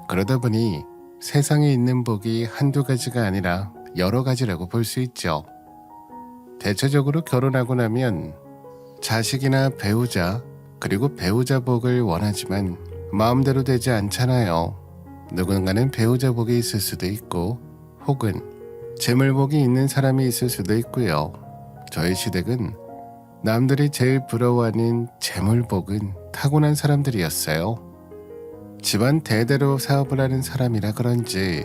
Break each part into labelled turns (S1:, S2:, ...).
S1: 그러다 보니 세상에 있는 복이 한두 가지가 아니라 여러 가지라고 볼 수 있죠. 대체적으로 결혼하고 나면 자식이나 배우자, 그리고 배우자 복을 원하지만 마음대로 되지 않잖아요. 누군가는 배우자 복이 있을 수도 있고 혹은 재물복이 있는 사람이 있을 수도 있고요. 저희 시댁은 남들이 제일 부러워하는 재물복은 타고난 사람들이었어요. 집안 대대로 사업을 하는 사람이라 그런지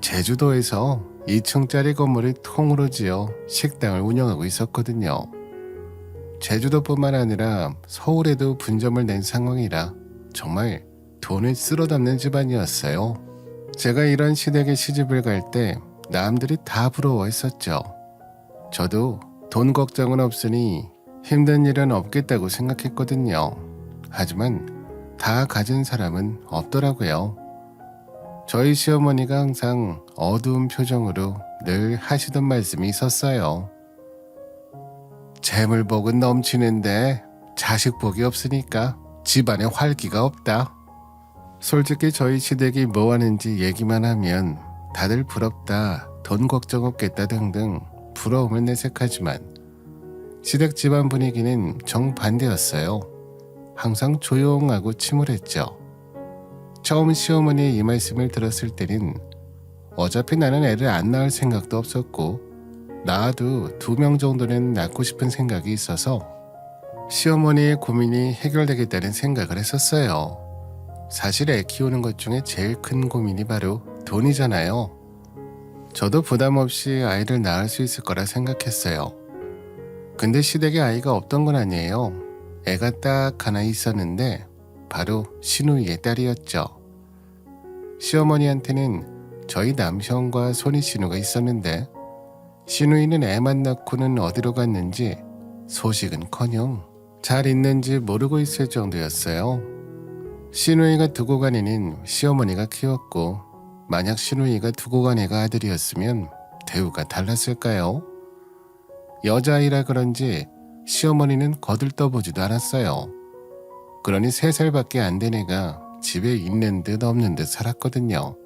S1: 제주도에서 2층짜리 건물을 통으로 지어 식당을 운영하고 있었거든요. 제주도뿐만 아니라 서울에도 분점을 낸 상황이라 정말 돈을 쓸어 담는 집안이었어요. 제가 이런 시댁에 시집을 갈 때 남들이 다 부러워했었죠. 저도 돈 걱정은 없으니 힘든 일은 없겠다고 생각했거든요. 하지만 다 가진 사람은 없더라고요. 저희 시어머니가 항상 어두운 표정으로 늘 하시던 말씀이 있었어요. 재물복은 넘치는데 자식복이 없으니까 집안에 활기가 없다. 솔직히 저희 시댁이 뭐 하는지 얘기만 하면 다들 부럽다, 돈 걱정 없겠다 등등 부러움을 내색하지만 시댁 집안 분위기는 정반대였어요. 항상 조용하고 침울했죠. 처음 시어머니의 이 말씀을 들었을 때는 어차피 나는 애를 안 낳을 생각도 없었고 낳아도 2명 정도는 낳고 싶은 생각이 있어서 시어머니의 고민이 해결되겠다는 생각을 했었어요. 사실 애 키우는 것 중에 제일 큰 고민이 바로 돈이잖아요. 저도 부담 없이 아이를 낳을 수 있을 거라 생각했어요. 근데 시댁에 아이가 없던 건 아니에요. 애가 딱 하나 있었는데 바로 시누이의 딸이었죠. 시어머니한테는 저희 남편과 손이신우가 있었는데 시누이는 애만 낳고는 어디로 갔는지 소식은커녕 잘 있는지 모르고 있을 정도였어요. 시누이가 두고 간 애는 시어머니가 키웠고 만약 시누이가 두고 간 애가 아들이었으면 대우가 달랐을까요? 여자아이라 그런지 시어머니는 거들떠보지도 않았어요. 그러니 3살밖에 안 된 애가 집에 있는 듯 없는 듯 살았거든요.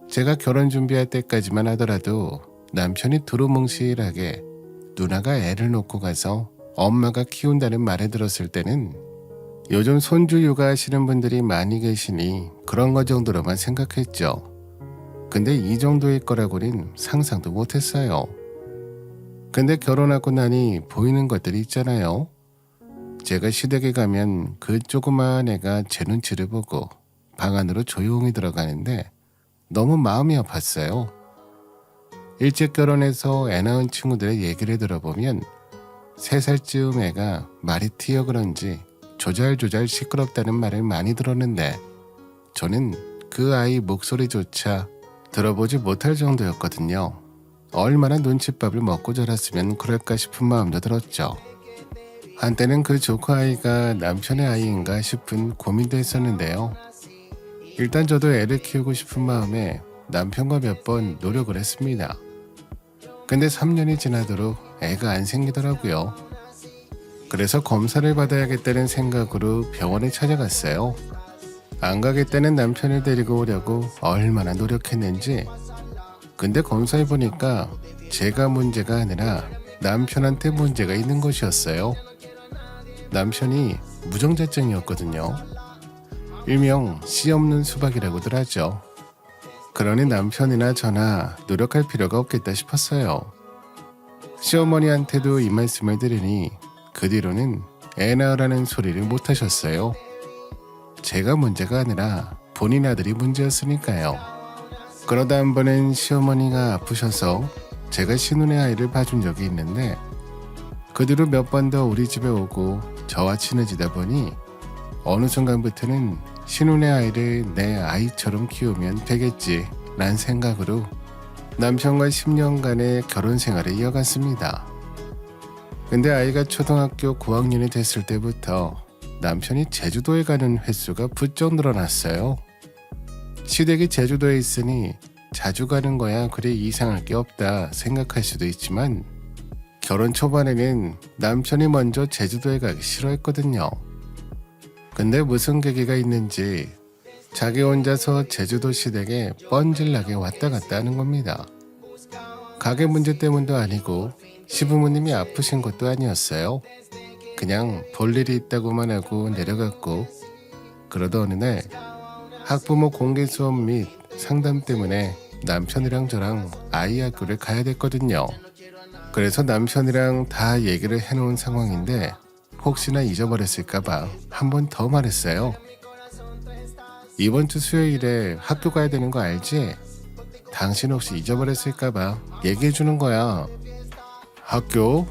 S1: 제가 결혼 준비할 때까지만 하더라도 남편이 두루뭉실하게 누나가 애를 놓고 가서 엄마가 키운다는 말을 들었을 때는 요즘 손주 육아하시는 분들이 많이 계시니 그런 거 정도로만 생각했죠. 근데 이 정도일 거라고는 상상도 못했어요. 근데 결혼하고 나니 보이는 것들이 있잖아요. 제가 시댁에 가면 그 조그마한 애가 제 눈치를 보고 방 안으로 조용히 들어가는데 너무 마음이 아팠어요. 일찍 결혼해서 애 낳은 친구들의 얘기를 들어보면 3살쯤 애가 말이 트여 그런지 조잘조잘 시끄럽다는 말을 많이 들었는데 저는 그 아이 목소리조차 들어보지 못할 정도였거든요. 얼마나 눈칫밥을 먹고 자랐으면 그럴까 싶은 마음도 들었죠. 한때는 그 조카아이가 남편의 아이인가 싶은 고민도 했었는데요. 일단 저도 애를 키우고 싶은 마음에 남편과 몇 번 노력을 했습니다. 근데 3년이 지나도록 애가 안 생기더라고요. 그래서 검사를 받아야겠다는 생각으로 병원에 찾아갔어요. 안 가겠다는 남편을 데리고 오려고 얼마나 노력했는지. 근데 검사해보니까 제가 문제가 아니라 남편한테 문제가 있는 것이었어요. 남편이 무정자증이었거든요. 일명 씨 없는 수박이라고들 하죠. 그러니 남편이나 저나 노력할 필요가 없겠다 싶었어요. 시어머니한테도 이 말씀을 드리니 그 뒤로는 애 낳으라는 소리를 못 하셨어요. 제가 문제가 아니라 본인 아들이 문제였으니까요. 그러다 한 번은 시어머니가 아프셔서 제가 신혼의 아이를 봐준 적이 있는데 그 뒤로 몇 번 더 우리 집에 오고 저와 친해지다 보니 어느 순간부터는 신혼의 아이를 내 아이처럼 키우면 되겠지 라는 생각으로 남편과 10년간의 결혼 생활을 이어갔습니다. 근데 아이가 초등학교 고학년이 됐을 때부터 남편이 제주도에 가는 횟수가 부쩍 늘어났어요. 시댁이 제주도에 있으니 자주 가는 거야 그리 이상할 게 없다 생각할 수도 있지만 결혼 초반에는 남편이 먼저 제주도에 가기 싫어했거든요. 근데 무슨 계기가 있는지 자기 혼자서 제주도 시댁에 뻔질나게 왔다 갔다 하는 겁니다. 가게 문제 때문도 아니고 시부모님이 아프신 것도 아니었어요. 그냥 볼 일이 있다고만 하고 내려갔고, 그러다 어느 날 학부모 공개 수업 및 상담 때문에 남편이랑 저랑 아이 학교를 가야 됐거든요. 그래서 남편이랑 다 얘기를 해놓은 상황인데 혹시나 잊어버렸을까봐 한 번 더 말했어요. 이번 주 수요일에 학교 가야 되는 거 알지? 당신 혹시 잊어버렸을까봐 얘기해주는 거야. 학교?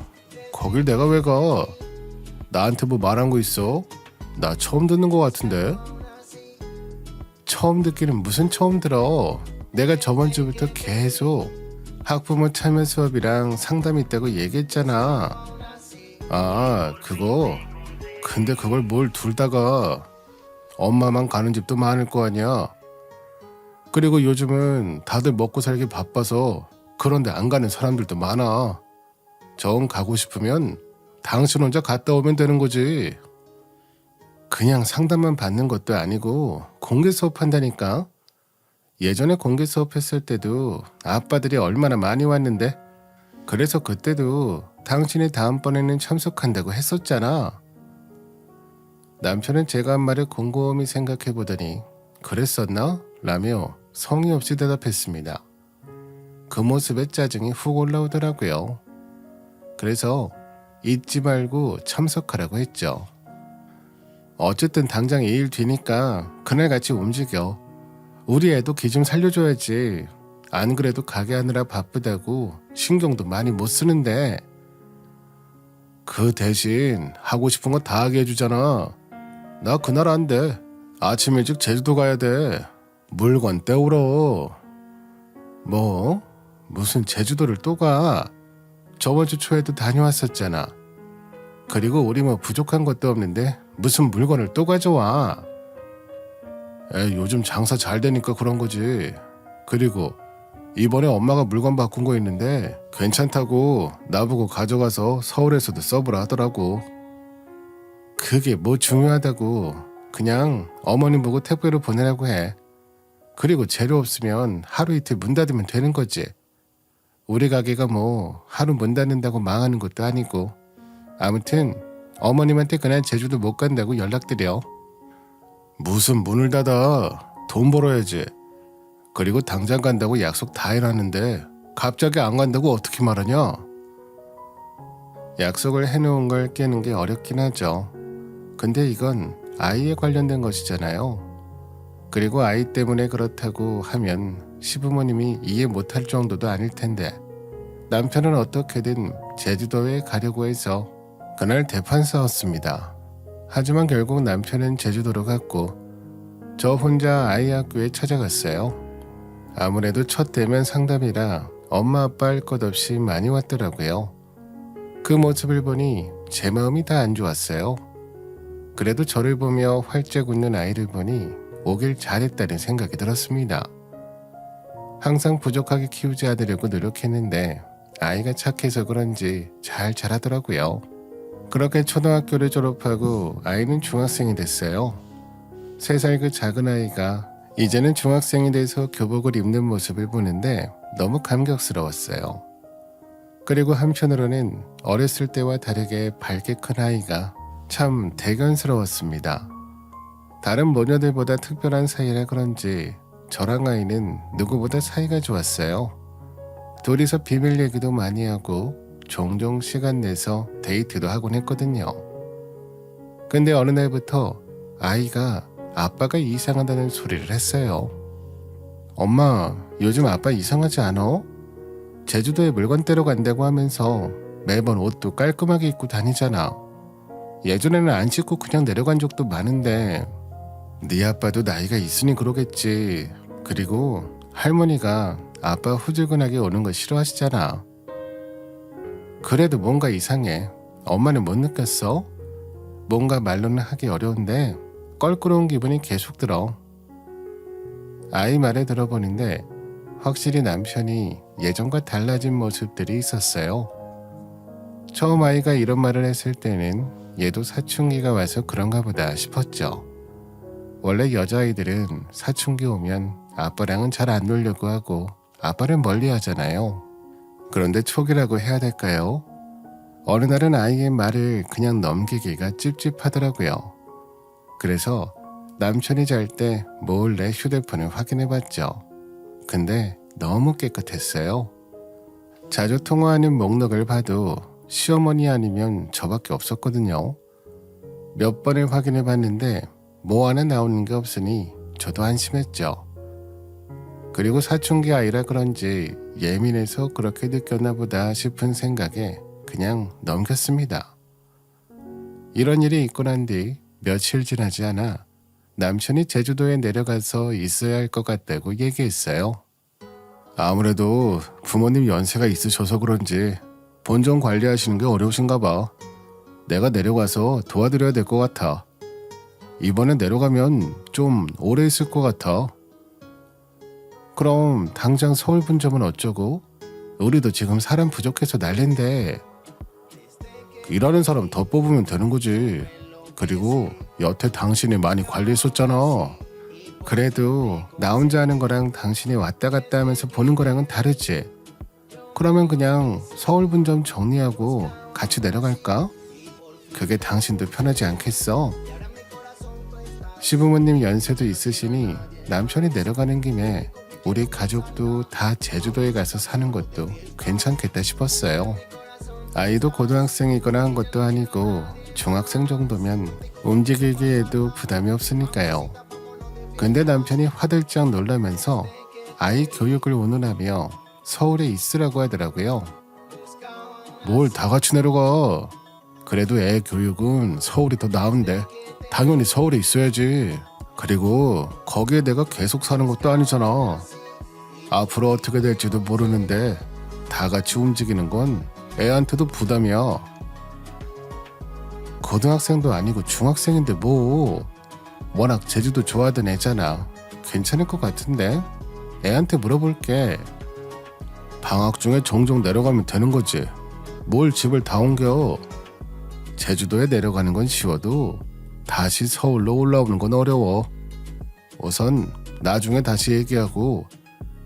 S1: 거길 내가 왜 가? 나한테 뭐 말한 거 있어? 나 처음 듣는 거 같은데? 처음 듣기는 무슨 처음 들어? 내가 저번 주부터 계속 학부모 참여 수업이랑 상담 있다고 얘기했잖아. 아, 그거? 근데 그걸 뭘 둘 다가? 엄마만 가는 집도 많을 거 아니야. 그리고 요즘은 다들 먹고 살기 바빠서 그런데 안 가는 사람들도 많아. 정 가고 싶으면 당신 혼자 갔다 오면 되는 거지. 그냥 상담만 받는 것도 아니고 공개 수업 한다니까. 예전에 공개 수업 했을 때도 아빠들이 얼마나 많이 왔는데, 그래서 그때도 당신이 다음번에는 참석한다고 했었잖아. 남편은 제가 한 말을 곰곰이 생각해보더니 그랬었나? 라며 성의 없이 대답했습니다. 그 모습에 짜증이 훅 올라오더라고요. 그래서 잊지 말고 참석하라고 했죠. 어쨌든 당장 2일 뒤니까 그날 같이 움직여. 우리 애도 기 좀 살려줘야지. 안 그래도 가게 하느라 바쁘다고 신경도 많이 못 쓰는데. 그 대신 하고 싶은 거 다 하게 해주잖아. 나 그날 안 돼. 아침 일찍 제주도 가야 돼. 물건 떼오러. 뭐? 무슨 제주도를 또 가? 저번 주 초에도 다녀왔었잖아. 그리고 우리 뭐 부족한 것도 없는데 무슨 물건을 또 가져와. 요즘 장사 잘 되니까 그런 거지. 그리고 이번에 엄마가 물건 바꾼 거 있는데 괜찮다고 나보고 가져가서 서울에서도 서브를 하더라고. 그게 뭐 중요하다고. 그냥 어머님 보고 택배로 보내라고 해. 그리고 재료 없으면 하루 이틀 문 닫으면 되는 거지. 우리 가게가 뭐 하루 문 닫는다고 망하는 것도 아니고. 아무튼 어머님한테 그날 제주도 못 간다고 연락드려. 무슨 문을 닫아. 돈 벌어야지. 그리고 당장 간다고 약속 다 해놨는데 갑자기 안 간다고 어떻게 말하냐? 약속을 해놓은 걸 깨는 게 어렵긴 하죠. 근데 이건 아이에 관련된 것이잖아요. 그리고 아이 때문에 그렇다고 하면 시부모님이 이해 못할 정도도 아닐 텐데, 남편은 어떻게든 제주도에 가려고 해서 그날 대판 싸웠습니다. 하지만 결국 남편은 제주도로 갔고 저 혼자 아이 학교에 찾아갔어요. 아무래도 첫 대면 상담이라 엄마 아빠 할 것 없이 많이 왔더라고요. 그 모습을 보니 제 마음이 다 안 좋았어요. 그래도 저를 보며 활짝 웃는 아이를 보니 오길 잘했다는 생각이 들었습니다. 항상 부족하게 키우지 않으려고 노력했는데 아이가 착해서 그런지 잘 자라더라고요. 그렇게 초등학교를 졸업하고 아이는 중학생이 됐어요. 3살 그 작은 아이가 이제는 중학생이 돼서 교복을 입는 모습을 보는데 너무 감격스러웠어요. 그리고 한편으로는 어렸을 때와 다르게 밝게 큰 아이가 참 대견스러웠습니다. 다른 모녀들보다 특별한 사이라 그런지 저랑 아이는 누구보다 사이가 좋았어요. 둘이서 비밀 얘기도 많이 하고 종종 시간 내서 데이트도 하곤 했거든요. 근데 어느 날부터 아이가 아빠가 이상하다는 소리를 했어요. 엄마, 요즘 아빠 이상하지 않아? 제주도에 물건 떼러 간다고 하면서 매번 옷도 깔끔하게 입고 다니잖아. 예전에는 안 씻고 그냥 내려간 적도 많은데 네 아빠도 나이가 있으니 그러겠지. 그리고 할머니가 아빠 후줄근하게 오는 거 싫어하시잖아. 그래도 뭔가 이상해. 엄마는 못 느꼈어? 뭔가 말로는 하기 어려운데 껄끄러운 기분이 계속 들어. 아이 말에 들어보는데 확실히 남편이 예전과 달라진 모습들이 있었어요. 처음 아이가 이런 말을 했을 때는 얘도 사춘기가 와서 그런가 보다 싶었죠. 원래 여자아이들은 사춘기 오면 아빠랑은 잘 안 놀려고 하고 아빠를 멀리 하잖아요. 그런데 초기라고 해야 될까요? 어느 날은 아이의 말을 그냥 넘기기가 찝찝하더라고요. 그래서 남편이 잘 때 몰래 휴대폰을 확인해봤죠. 근데 너무 깨끗했어요. 자주 통화하는 목록을 봐도 시어머니 아니면 저밖에 없었거든요. 몇 번을 확인해봤는데 뭐 하나 나오는 게 없으니 저도 안심했죠. 그리고 사춘기 아이라 그런지 예민해서 그렇게 느꼈나 보다 싶은 생각에 그냥 넘겼습니다. 이런 일이 있고 난 뒤 며칠 지나지 않아 남편이 제주도에 내려가서 있어야 할 것 같다고 얘기했어요. 아무래도 부모님 연세가 있으셔서 그런지 본전 관리하시는 게 어려우신가 봐. 내가 내려가서 도와드려야 될 것 같아. 이번에 내려가면 좀 오래 있을 것 같아. 그럼 당장 서울 분점은 어쩌고? 우리도 지금 사람 부족해서 난린데. 일하는 사람 더 뽑으면 되는 거지. 그리고 여태 당신이 많이 관리했었잖아. 그래도 나 혼자 하는 거랑 당신이 왔다 갔다 하면서 보는 거랑은 다르지. 그러면 그냥 서울 분점 정리하고 같이 내려갈까? 그게 당신도 편하지 않겠어? 시부모님 연세도 있으시니 남편이 내려가는 김에 우리 가족도 다 제주도에 가서 사는 것도 괜찮겠다 싶었어요. 아이도 고등학생이거나 한 것도 아니고 중학생 정도면 움직이기에도 부담이 없으니까요. 근데 남편이 화들짝 놀라면서 아이 교육을 운운하며 서울에 있으라고 하더라고요. 뭘 다 같이 내려가. 그래도 애 교육은 서울이 더 나은데 당연히 서울에 있어야지. 그리고 거기에 내가 계속 사는 것도 아니잖아. 앞으로 어떻게 될지도 모르는데 다 같이 움직이는 건 애한테도 부담이야. 고등학생도 아니고 중학생인데 뭐. 워낙 제주도 좋아하던 애잖아. 괜찮을 것 같은데? 애한테 물어볼게. 방학 중에 종종 내려가면 되는 거지. 뭘 집을 다 옮겨. 제주도에 내려가는 건 쉬워도 다시 서울로 올라오는 건 어려워. 우선 나중에 다시 얘기하고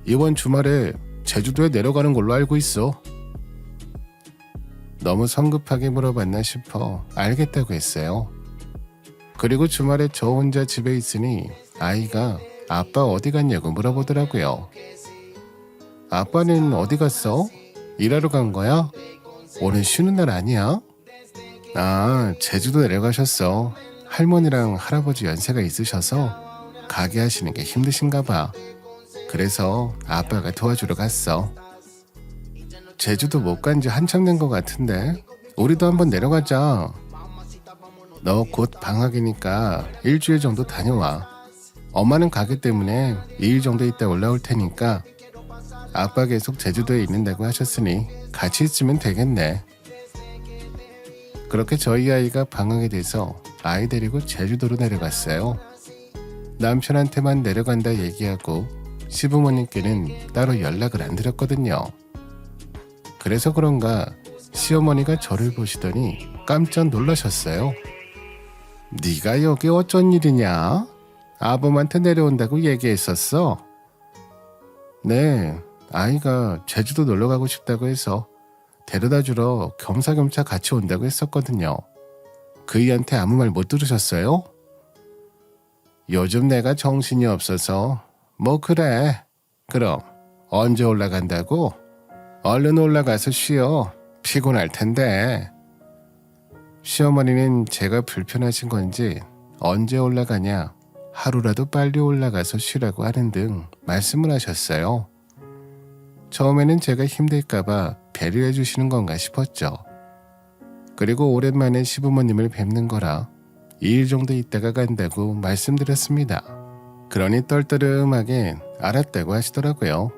S1: 이번 주말에 제주도에 내려가는 걸로 알고 있어. 너무 성급하게 물어봤나 싶어 알겠다고 했어요. 그리고 주말에 저 혼자 집에 있으니 아이가 아빠 어디 갔냐고 물어보더라고요. 아빠는 어디 갔어? 일하러 간 거야? 오늘 쉬는 날 아니야? 아, 제주도 내려가셨어. 할머니랑 할아버지 연세가 있으셔서 가게 하시는 게 힘드신가 봐. 그래서 아빠가 도와주러 갔어. 제주도 못 간 지 한참 된 것 같은데 우리도 한번 내려가자. 너 곧 방학이니까 일주일 정도 다녀와. 엄마는 가기 때문에 2일 정도 있다 올라올 테니까 아빠 계속 제주도에 있는다고 하셨으니 같이 있으면 되겠네. 그렇게 저희 아이가 방학이 돼서 아이 데리고 제주도로 내려갔어요. 남편한테만 내려간다 얘기하고 시부모님께는 따로 연락을 안 드렸거든요. 그래서 그런가 시어머니가 저를 보시더니 깜짝 놀라셨어요. 네가 여기 어쩐 일이냐? 아범한테 내려온다고 얘기했었어? 네, 아이가 제주도 놀러가고 싶다고 해서 데려다주러 겸사겸사 같이 온다고 했었거든요. 그이한테 아무 말 못 들으셨어요? 요즘 내가 정신이 없어서. 뭐 그래. 그럼 언제 올라간다고? 얼른 올라가서 쉬어. 피곤할 텐데. 시어머니는 제가 불편하신 건지 언제 올라가냐, 하루라도 빨리 올라가서 쉬라고 하는 등 말씀을 하셨어요. 처음에는 제가 힘들까봐 배려해 주시는 건가 싶었죠. 그리고 오랜만에 시부모님을 뵙는 거라 2일 정도 있다가 간다고 말씀드렸습니다. 그러니 떨떠름하게 알았다고 하시더라고요.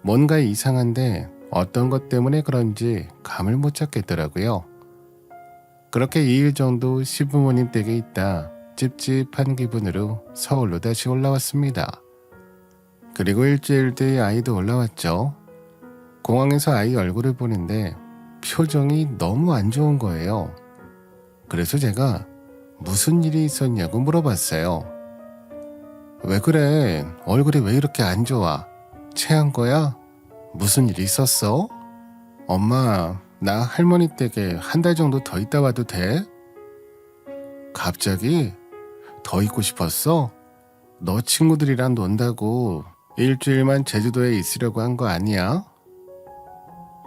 S1: 뭔가 이상한데 어떤 것 때문에 그런지 감을 못 잡겠더라고요. 그렇게 2일 정도 시부모님 댁에 있다 찝찝한 기분으로 서울로 다시 올라왔습니다. 그리고 일주일 뒤에 아이도 올라왔죠. 공항에서 아이 얼굴을 보는데 표정이 너무 안 좋은 거예요. 그래서 제가 무슨 일이 있었냐고 물어봤어요. 왜 그래? 얼굴이 왜 이렇게 안 좋아? 체한 거야? 무슨 일 있었어? 엄마, 나 할머니 댁에 한 달 정도 더 있다 와도 돼? 갑자기? 더 있고 싶었어? 너 친구들이랑 논다고 일주일만 제주도에 있으려고 한 거 아니야?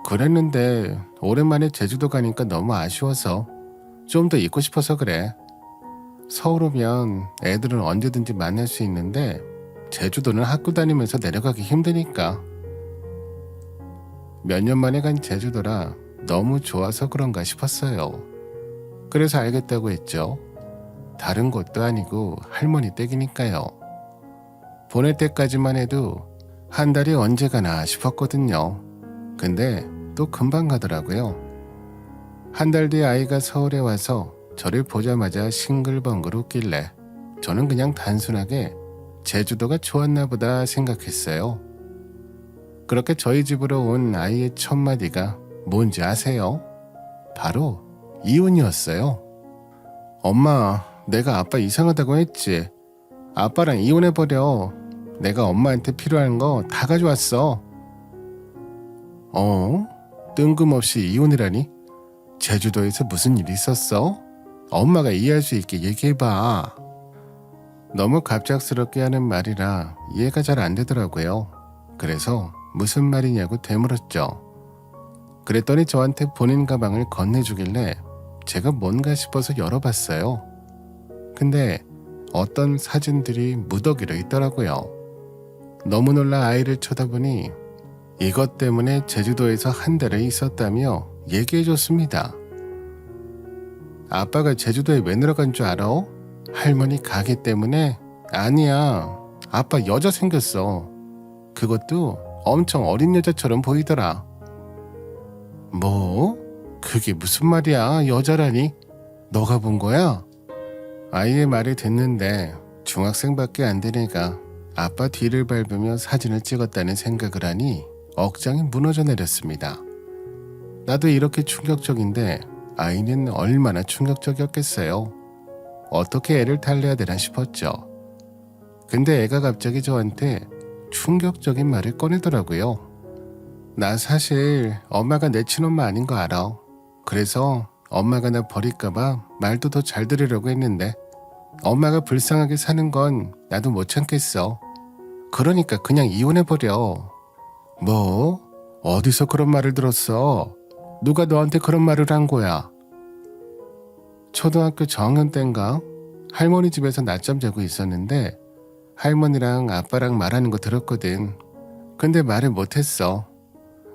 S1: 그랬는데 오랜만에 제주도 가니까 너무 아쉬워서 좀 더 있고 싶어서 그래. 서울 오면 애들은 언제든지 만날 수 있는데 제주도는 학교 다니면서 내려가기 힘드니까. 몇 년 만에 간 제주도라 너무 좋아서 그런가 싶었어요. 그래서 알겠다고 했죠. 다른 곳도 아니고 할머니 댁이니까요. 보낼 때까지만 해도 한 달이 언제 가나 싶었거든요. 근데 또 금방 가더라고요. 한 달 뒤에 아이가 서울에 와서 저를 보자마자 싱글벙글 웃길래 저는 그냥 단순하게 제주도가 좋았나 보다 생각했어요. 그렇게 저희 집으로 온 아이의 첫 마디가 뭔지 아세요? 바로 이혼이었어요. 엄마, 내가 아빠 이상하다고 했지. 아빠랑 이혼해버려. 내가 엄마한테 필요한 거 다 가져왔어. 뜬금없이 이혼이라니? 제주도에서 무슨 일 있었어? 엄마가 이해할 수 있게 얘기해봐. 너무 갑작스럽게 하는 말이라 이해가 잘 안 되더라고요. 그래서 무슨 말이냐고 되물었죠. 그랬더니 저한테 본인 가방을 건네주길래 제가 뭔가 싶어서 열어봤어요. 근데 어떤 사진들이 무더기로 있더라고요. 너무 놀라 아이를 쳐다보니 이것 때문에 제주도에서 한 달을 있었다며 얘기해줬습니다. 아빠가 제주도에 왜 내려간 줄 알아? 할머니 가게 때문에? 아니야. 아빠 여자 생겼어. 그것도 엄청 어린 여자처럼 보이더라. 뭐? 그게 무슨 말이야? 여자라니? 너가 본 거야? 아이의 말을 듣는데 중학생밖에 안 된 애가 아빠 뒤를 밟으며 사진을 찍었다는 생각을 하니 억장이 무너져 내렸습니다. 나도 이렇게 충격적인데 아이는 얼마나 충격적이었겠어요. 어떻게 애를 달래야 되나 싶었죠. 근데 애가 갑자기 저한테 충격적인 말을 꺼내더라고요. 나 사실 엄마가 내 친엄마 아닌 거 알아. 그래서 엄마가 나 버릴까봐 말도 더 잘 들으려고 했는데 엄마가 불쌍하게 사는 건 나도 못 참겠어. 그러니까 그냥 이혼해버려. 뭐? 어디서 그런 말을 들었어? 누가 너한테 그런 말을 한 거야? 초등학교 저학년 땐가 할머니 집에서 낮잠 자고 있었는데 할머니랑 아빠랑 말하는 거 들었거든. 근데 말을 못했어.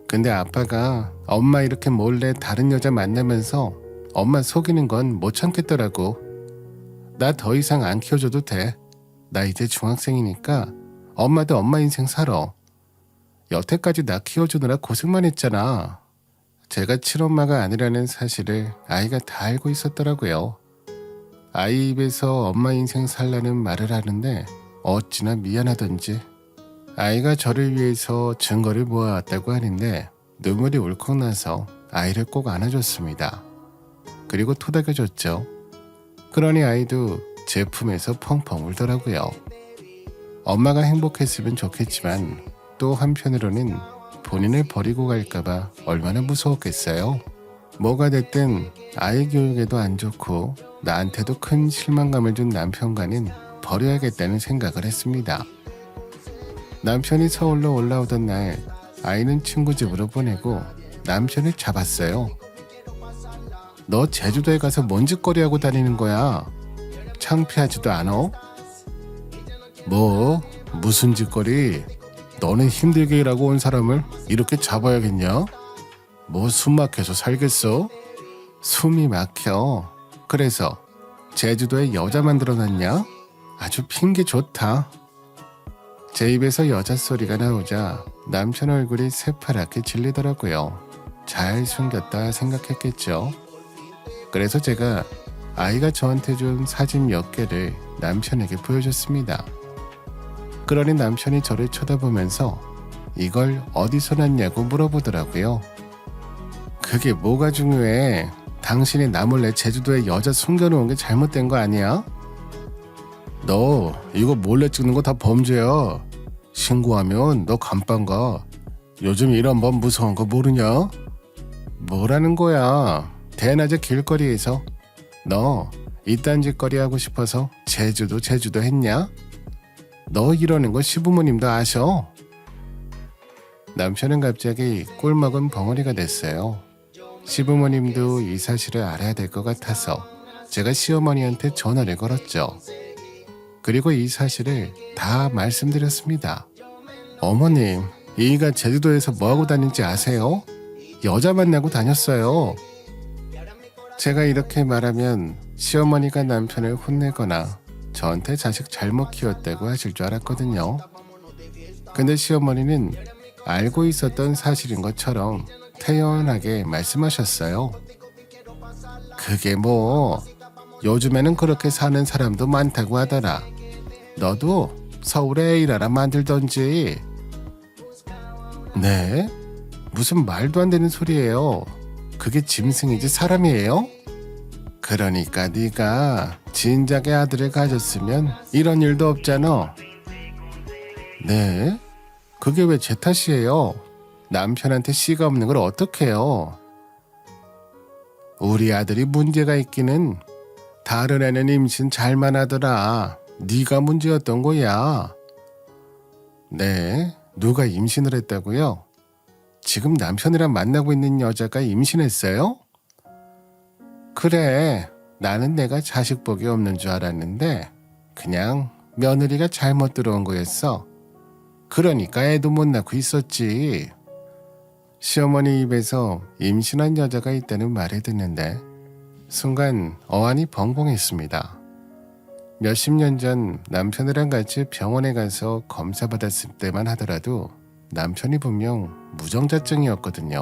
S1: 근데 아빠가 엄마 이렇게 몰래 다른 여자 만나면서 엄마 속이는 건 못 참겠더라고. 나 더 이상 안 키워줘도 돼. 나 이제 중학생이니까 엄마도 엄마 인생 살아. 여태까지 나 키워주느라 고생만 했잖아. 제가 친엄마가 아니라는 사실을 아이가 다 알고 있었더라고요. 아이 입에서 엄마 인생 살라는 말을 하는데 어찌나 미안하던지. 아이가 저를 위해서 증거를 모아왔다고 하는데 눈물이 울컥 나서 아이를 꼭 안아줬습니다. 그리고 토닥여줬죠. 그러니 아이도 제 품에서 펑펑 울더라고요. 엄마가 행복했으면 좋겠지만 또 한편으로는 본인을 버리고 갈까봐 얼마나 무서웠겠어요. 뭐가 됐든 아이 교육에도 안 좋고 나한테도 큰 실망감을 준 남편과는 버려야겠다는 생각을 했습니다. 남편이 서울로 올라오던 날 아이는 친구 집으로 보내고 남편을 잡았어요. 너 제주도에 가서 뭔 짓거리 하고 다니는 거야? 창피하지도 않아? 뭐? 무슨 짓거리? 너는 힘들게 일하고 온 사람을 이렇게 잡아야겠냐? 뭐 숨 막혀서 살겠어? 숨이 막혀. 그래서 제주도에 여자 만들어놨냐? 아주 핑계 좋다. 제 입에서 여자 소리가 나오자 남편 얼굴이 새파랗게 질리더라고요. 잘 숨겼다 생각했겠죠. 그래서 제가 아이가 저한테 준 사진 몇 개를 남편에게 보여줬습니다. 그러니 남편이 저를 쳐다보면서 이걸 어디서 났냐고 물어보더라고요. 그게 뭐가 중요해? 다 당신이 나 몰래 제주도에 여자 숨겨놓은 게 잘못된 거 아니야? 너 이거 몰래 찍는 거 다 범죄야. 신고하면 너 감방 가. 요즘 이런 법 무서운 거 모르냐? 뭐라는 거야? 대낮에 길거리에서 너 이딴 짓거리 하고 싶어서 제주도 했냐? 너 이러는 거 시부모님도 아셔? 남편은 갑자기 꿀먹은 벙어리가 됐어요. 시부모님도 이 사실을 알아야 될 것 같아서 제가 시어머니한테 전화를 걸었죠. 그리고 이 사실을 다 말씀드렸습니다. 어머님, 이가 제주도에서 뭐하고 다닌지 아세요? 여자 만나고 다녔어요. 제가 이렇게 말하면 시어머니가 남편을 혼내거나 저한테 자식 잘못 키웠다고 하실 줄 알았거든요. 근데 시어머니는 알고 있었던 사실인 것처럼 태연하게 말씀하셨어요. 그게 뭐 요즘에는 그렇게 사는 사람도 많다고 하더라. 너도 서울에 일하라 만들던지. 네? 무슨 말도 안 되는 소리예요. 그게 짐승이지 사람이에요? 그러니까 네가 진작에 아들을 가졌으면 이런 일도 없잖아. 네? 그게 왜 제 탓이에요? 남편한테 씨가 없는 걸 어떡해요? 우리 아들이 문제가 있기는 다른 애는 임신 잘만 하더라. 네가 문제였던 거야. 네? 누가 임신을 했다고요? 지금 남편이랑 만나고 있는 여자가 임신했어요? 그래, 나는 내가 자식복이 없는 줄 알았는데 그냥 며느리가 잘못 들어온 거였어. 그러니까 애도 못 낳고 있었지. 시어머니 입에서 임신한 여자가 있다는 말을 듣는데 순간 어안이 벙벙했습니다. 몇십 년 전 남편이랑 같이 병원에 가서 검사 받았을 때만 하더라도 남편이 분명 무정자증이었거든요.